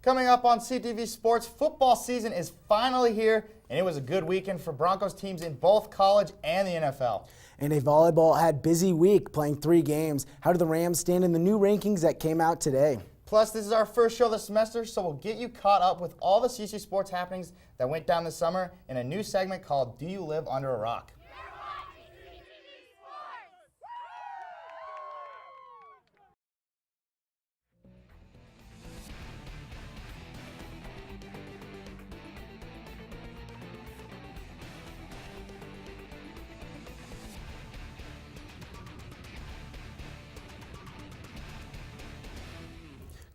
Coming up on CTV Sports, football season is finally here, and it was a good weekend for Broncos teams in both college and the NFL. And a volleyball had busy week playing 3 games. How do the Rams stand in the new rankings that came out today? Plus, this is our first show of the semester, so we'll get you caught up with all the CC sports happenings that went down this summer in a new segment called Do You Live Under a Rock?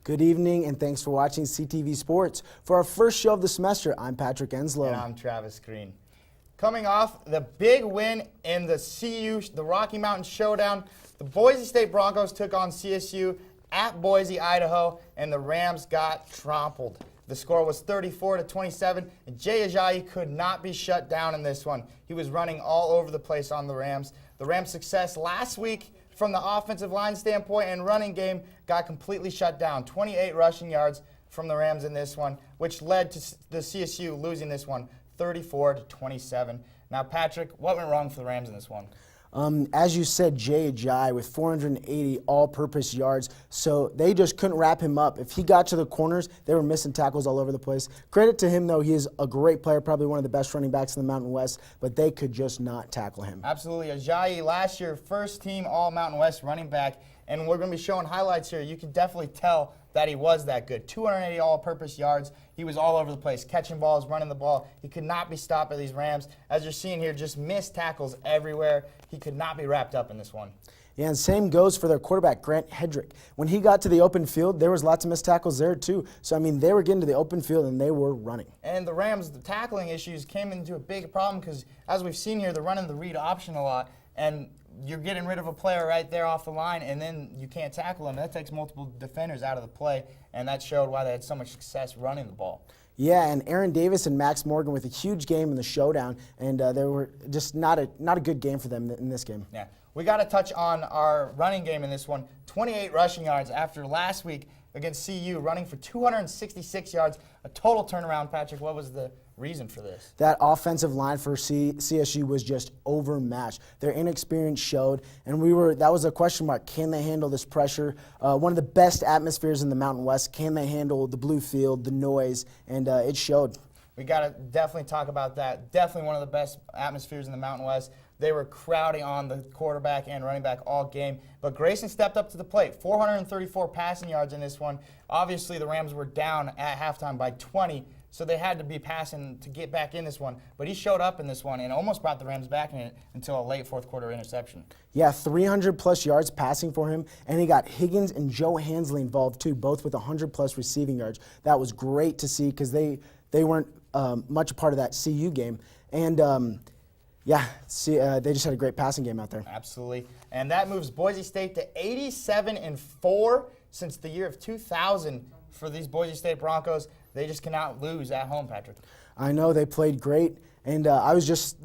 Good evening, and thanks for watching CTV Sports. For our first show of the semester, I'm Patrick Enslow. And I'm Travis Green. Coming off the big win in the the Rocky Mountain Showdown, the Boise State Broncos took on CSU at Boise, Idaho, and the Rams got trampled. The score was 34-27, and Jay Ajayi could not be shut down in this one. He was running all over the place on the Rams. The Rams' success last week from the offensive line standpoint and running game got completely shut down. 28 rushing yards from the Rams in this one, which led to the CSU losing this one 34-27. Now, Patrick, what went wrong for the Rams in this one? As you said, Jay Ajayi with 480 all-purpose yards, so they just couldn't wrap him up. If he got to the corners, they were missing tackles all over the place. Credit to him, though. He is a great player, probably one of the best running backs in the Mountain West, but they could just not tackle him. Absolutely. Ajayi, last year, first-team All-Mountain West running back, and we're going to be showing highlights here. You can definitely tell that he was that good. 280 all-purpose yards. He was all over the place, catching balls, running the ball. He could not be stopped by these Rams. As you're seeing here, just missed tackles everywhere. He could not be wrapped up in this one. Yeah, and same goes for their quarterback, Grant Hedrick. When he got to the open field, there was lots of missed tackles there too. So, I mean, they were getting to the open field and they were running. And the Rams, the tackling issues came into a big problem because, as we've seen here, they're running the read option a lot. And you're getting rid of a player right there off the line, and then you can't tackle him. That takes multiple defenders out of the play, and that showed why they had so much success running the ball. Yeah, and Aaron Davis and Max Morgan with a huge game in the showdown, and they were just not a good game for them in this game. Yeah, we got to touch on our running game in this one. 28 rushing yards after last week against CU, running for 266 yards, a total turnaround. Patrick, what was the reason for this? That offensive line for CSU was just overmatched. Their inexperience showed, and that was a question mark. Can they handle this pressure? One of the best atmospheres in the Mountain West. Can they handle the blue field, the noise? And it showed. We got to definitely talk about that. Definitely one of the best atmospheres in the Mountain West. They were crowding on the quarterback and running back all game. But Grayson stepped up to the plate. 434 passing yards in this one. Obviously, the Rams were down at halftime by 20, so they had to be passing to get back in this one. But he showed up in this one and almost brought the Rams back in it until a late fourth-quarter interception. Yeah, 300-plus yards passing for him, and he got Higgins and Joe Hansley involved, too, both with 100-plus receiving yards. That was great to see because they weren't much a part of that CU game. And yeah, they just had a great passing game out there. Absolutely. And that moves Boise State to 87-4 since the year of 2000 for these Boise State Broncos. They just cannot lose at home, Patrick. I know, they played great. And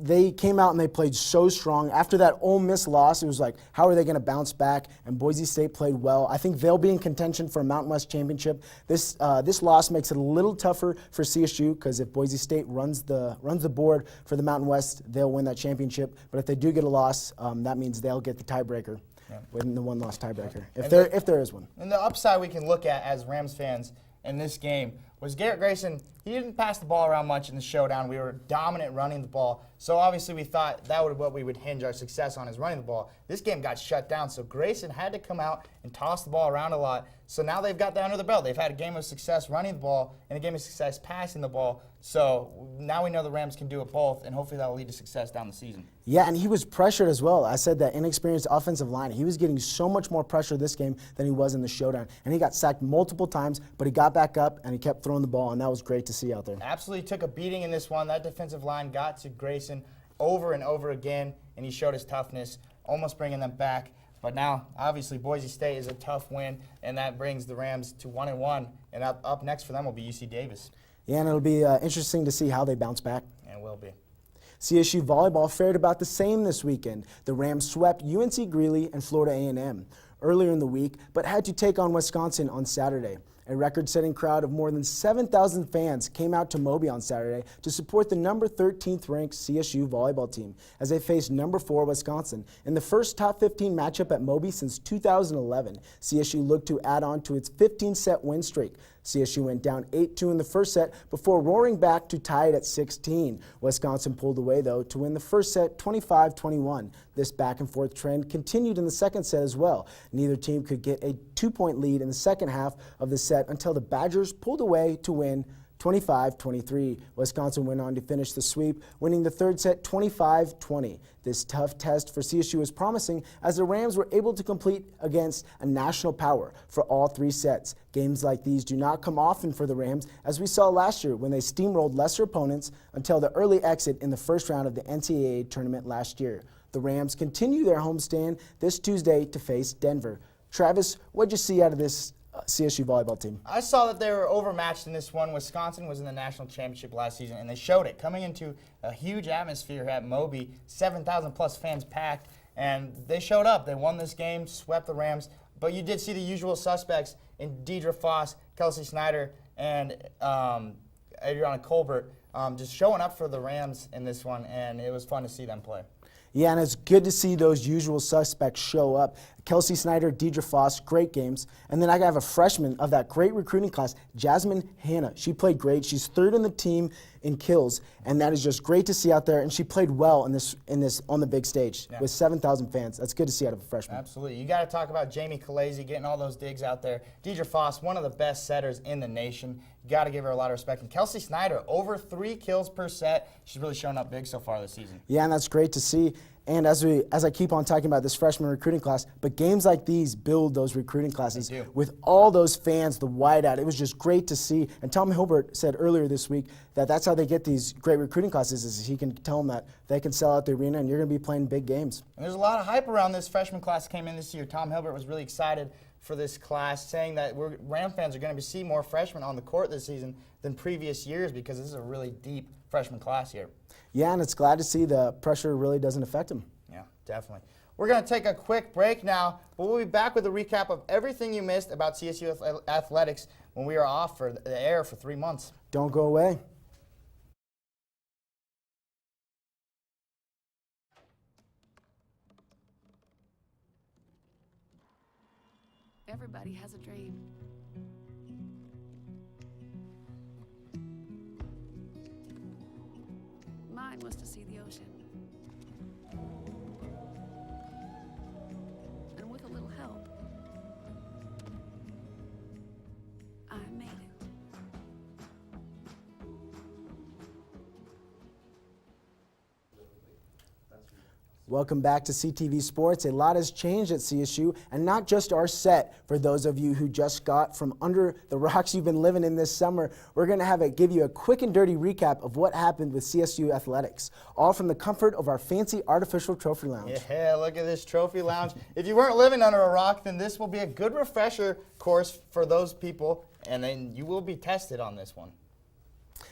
they came out and they played so strong. After that Ole Miss loss, it was like, how are they going to bounce back? And Boise State played well. I think they'll be in contention for a Mountain West championship. This loss makes it a little tougher for CSU because if Boise State runs the board for the Mountain West, they'll win that championship. But if they do get a loss, that means they'll get the tiebreaker, win the one-loss tiebreaker, if there is one. And the upside we can look at as Rams fans in this game was Garrett Grayson. He didn't pass the ball around much in the showdown. We were dominant running the ball. So obviously we thought that would what we would hinge our success on is running the ball. This game got shut down, so Grayson had to come out and toss the ball around a lot. So now they've got that under the belt. They've had a game of success running the ball and a game of success passing the ball. So now we know the Rams can do it both, and hopefully that will lead to success down the season. Yeah, and he was pressured as well. I said that inexperienced offensive line. He was getting so much more pressure this game than he was in the showdown. And he got sacked multiple times, but he got back up and he kept throwing the ball, and that was great to see out there. Absolutely took a beating in this one. That defensive line got to Grayson over and over again, and he showed his toughness, almost bringing them back. But now, obviously, Boise State is a tough win, and that brings the Rams to 1-1. And up next for them will be UC Davis. Yeah, and it'll be interesting to see how they bounce back. And will be. CSU volleyball fared about the same this weekend. The Rams swept UNC Greeley and Florida A&M earlier in the week, but had to take on Wisconsin on Saturday. A record-setting crowd of more than 7,000 fans came out to Moby on Saturday to support the number 13th ranked CSU volleyball team as they faced number 4 Wisconsin. In the first top 15 matchup at Moby since 2011, CSU looked to add on to its 15-set win streak. CSU went down 8-2 in the first set before roaring back to tie it at 16. Wisconsin pulled away, though, to win the first set 25-21. This back-and-forth trend continued in the second set as well. Neither team could get a 2-point lead in the second half of the set until the Badgers pulled away to win 25-23. Wisconsin went on to finish the sweep, winning the third set 25-20. This tough test for CSU is promising as the Rams were able to compete against a national power for all 3 sets. Games like these do not come often for the Rams, as we saw last year when they steamrolled lesser opponents until the early exit in the first round of the NCAA tournament last year. The Rams continue their homestand this Tuesday to face Denver. Travis, what'd you see out of this CSU volleyball team? I saw that they were overmatched in this one. Wisconsin was in the national championship last season, and they showed it. Coming into a huge atmosphere at Moby, 7,000 plus fans packed, and they showed up. They won this game, swept the Rams, but you did see the usual suspects in Deidre Foss, Kelsey Snyder, and Adriana Colbert just showing up for the Rams in this one, and it was fun to see them play. Yeah, and it's good to see those usual suspects show up. Kelsey Snyder, Deidre Foss, great games. And then I have a freshman of that great recruiting class, Jasmine Hanna. She played great. She's third in the team in kills, and that is just great to see out there. And she played well in this on the big stage with 7,000 fans. That's good to see out of a freshman. Absolutely. You got to talk about Jamie Kalezi getting all those digs out there. Deidre Foss, one of the best setters in the nation. You got to give her a lot of respect. And Kelsey Snyder, over 3 kills per set. She's really shown up big so far this season. Yeah, and that's great to see. And as I keep on talking about this freshman recruiting class, but games like these build those recruiting classes with all those fans, the whiteout. It was just great to see. And Tom Hilbert said earlier this week that that's how they get these great recruiting classes, is he can tell them that they can sell out the arena and you're going to be playing big games. And there's a lot of hype around this freshman class that came in this year. Tom Hilbert was really excited for this class, saying that Ram fans are going to see more freshmen on the court this season than previous years because this is a really deep freshman class here. Yeah, and it's glad to see the pressure really doesn't affect him. Yeah, definitely. We're going to take a quick break now, but we'll be back with a recap of everything you missed about CSU athletics when we are off for the air for 3 months. Don't go away. Everybody has a dream. Mine was to see the ocean. And with a little help, I made it. Welcome back to CTV Sports. A lot has changed at CSU, and not just our set. For those of you who just got from under the rocks you've been living in this summer, we're going to give you a quick and dirty recap of what happened with CSU athletics, all from the comfort of our fancy artificial trophy lounge. Yeah, look at this trophy lounge. If you weren't living under a rock, then this will be a good refresher course for those people, and then you will be tested on this one.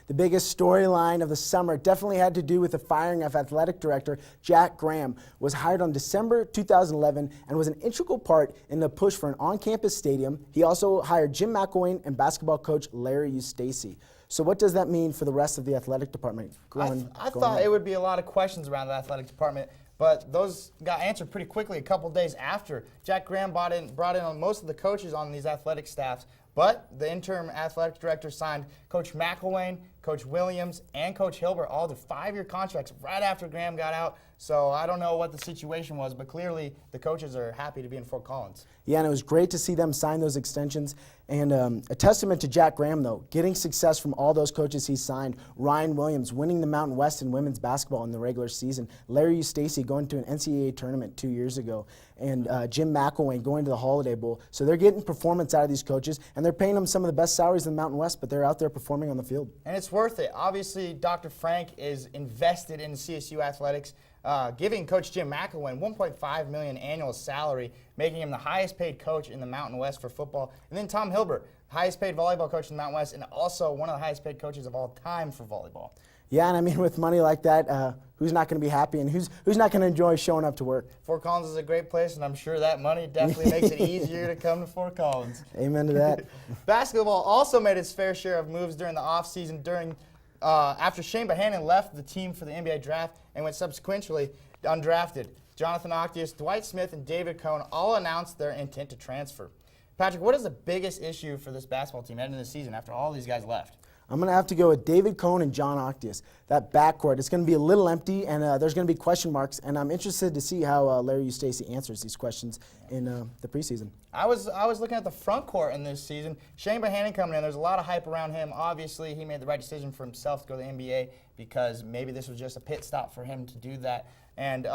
The biggest storyline of the summer definitely had to do with the firing of athletic director Jack Graham. Was hired on December 2011 and was an integral part in the push for an on-campus stadium. He also hired Jim McElwain and basketball coach Larry Eustace. So what does that mean for the rest of the athletic department? I thought it would be a lot of questions around the athletic department, but those got answered pretty quickly a couple days after. Jack Graham brought in on most of the coaches on these athletic staffs, but the interim athletic director signed Coach McElwain, Coach Williams, and Coach Hilbert all to 5-year contracts right after Graham got out. So I don't know what the situation was, but clearly the coaches are happy to be in Fort Collins. Yeah, and it was great to see them sign those extensions. And a testament to Jack Graham, though, getting success from all those coaches he signed. Ryan Williams winning the Mountain West in women's basketball in the regular season. Larry Eustace going to an NCAA tournament 2 years ago. And Jim McElwain going to the Holiday Bowl. So they're getting performance out of these coaches, and they're paying them some of the best salaries in the Mountain West, but they're out there performing on the field. And it's worth it. Obviously, Dr. Frank is invested in CSU athletics, giving Coach Jim McElwain $1.5 million annual salary, making him the highest paid coach in the Mountain West for football. And then Tom Hilbert, highest paid volleyball coach in the Mountain West, and also one of the highest paid coaches of all time for volleyball. Yeah, and I mean, with money like that, who's not going to be happy, and who's not going to enjoy showing up to work? Fort Collins is a great place, and I'm sure that money definitely makes it easier to come to Fort Collins. Amen to that. Basketball also made its fair share of moves during the offseason after Shane Bohannon left the team for the NBA draft and went subsequently undrafted. Jonathan Octius, Dwight Smith, and David Cohn all announced their intent to transfer. Patrick, what is the biggest issue for this basketball team heading into the season after all these guys left? I'm going to have to go with David Cohn and John Octius. That backcourt, it's going to be a little empty, and there's going to be question marks, and I'm interested to see how Larry Eustace answers these questions in the preseason. I was looking at the front court in this season. Shane Bohannon coming in, there's a lot of hype around him. Obviously, he made the right decision for himself to go to the NBA because maybe this was just a pit stop for him to do that. And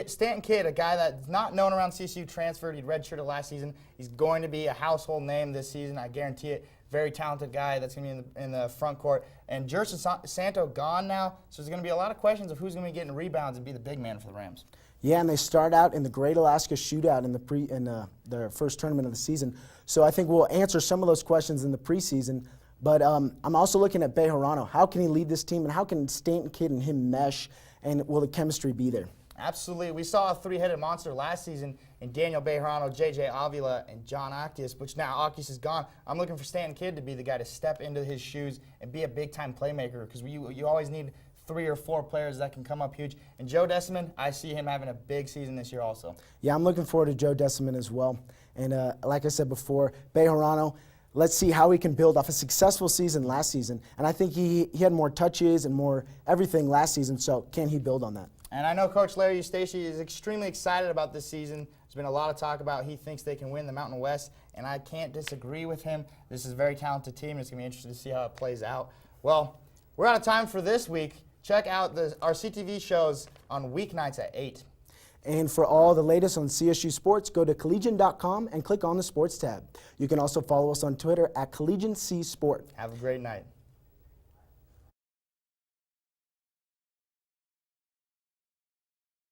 Stanton Kidd, a guy that's not known around CSU, transferred. He redshirted last season. He's going to be a household name this season, I guarantee it. Very talented guy that's going to be in the front court. And Jerson Santo gone now, so there's going to be a lot of questions of who's going to be getting rebounds and be the big man for the Rams. Yeah, and they start out in the Great Alaska Shootout in their first tournament of the season. So I think we'll answer some of those questions in the preseason. But I'm also looking at Bejarano. How can he lead this team, and how can Stanton Kidd and him mesh, and will the chemistry be there? Absolutely. We saw a three-headed monster last season in Daniel Bejarano, J.J. Avila, and John Octius, which now Octius is gone. I'm looking for Stanton Kidd to be the guy to step into his shoes and be a big-time playmaker because you always need 3 or 4 players that can come up huge. And Joe Deciman, I see him having a big season this year also. Yeah, I'm looking forward to Joe Deciman as well. And like I said before, Bejarano, let's see how he can build off a successful season last season. And I think he had more touches and more everything last season, so can he build on that? And I know Coach Larry Eustace is extremely excited about this season. There's been a lot of talk about he thinks they can win the Mountain West, and I can't disagree with him. This is a very talented team, and it's going to be interesting to see how it plays out. Well, we're out of time for this week. Check out our CTV shows on weeknights at 8. And for all the latest on CSU sports, go to collegian.com and click on the sports tab. You can also follow us on Twitter at CollegianCSport. Have a great night.